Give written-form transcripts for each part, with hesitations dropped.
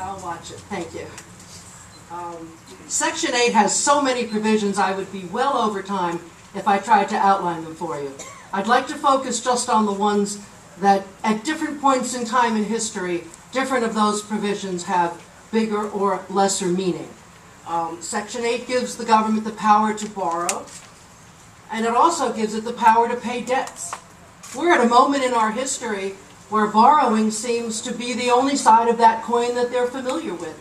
I'll watch it. Thank you. Section 8 has so many provisions I would be well over time if I tried to outline them for you. I'd like to focus just on the ones that at different points in time in history, different of those provisions have bigger or lesser meaning. Section 8 gives the government the power to borrow, and it also gives it the power to pay debts. We're at a moment in our history where borrowing seems to be the only side of that coin that they're familiar with.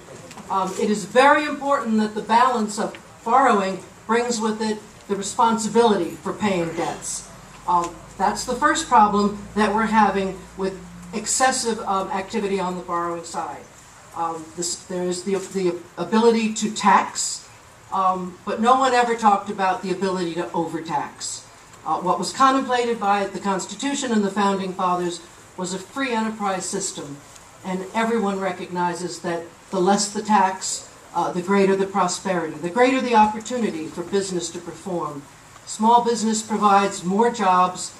It is very important that the balance of borrowing brings with it the responsibility for paying debts. That's the first problem that we're having with excessive activity on the borrowing side. There is the ability to tax, but no one ever talked about the ability to overtax. What was contemplated by the Constitution and the Founding Fathers was a free enterprise system, and everyone recognizes that the less the tax, the greater the prosperity, the greater the opportunity for business to perform. Small business provides more jobs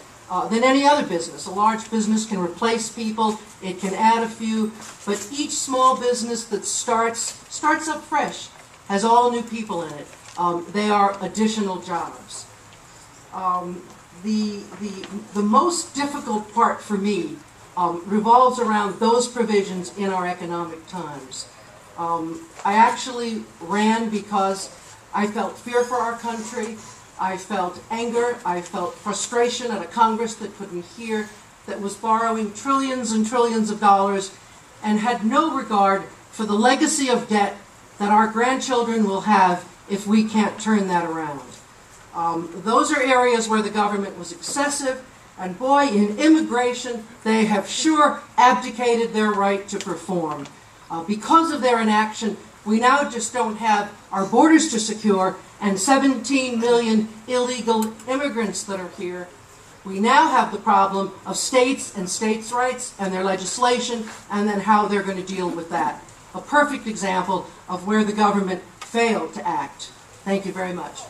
than any other business. A large business can replace people, it can add a few, but each small business that starts up fresh, has all new people in it. They are additional jobs. The most difficult part for me revolves around those provisions in our economic times. I actually ran because I felt fear for our country. I felt anger, I felt frustration at a Congress that couldn't hear, that was borrowing trillions and trillions of dollars and had no regard for the legacy of debt that our grandchildren will have if we can't turn that around. Those are areas where the government was excessive, and boy, in immigration, they have sure abdicated their right to perform. Because of their inaction, we now just don't have our borders to secure and 17 million illegal immigrants that are here. We now have the problem of states and states' rights and their legislation, and then how they're going to deal with that. A perfect example of where the government failed to act. Thank you very much.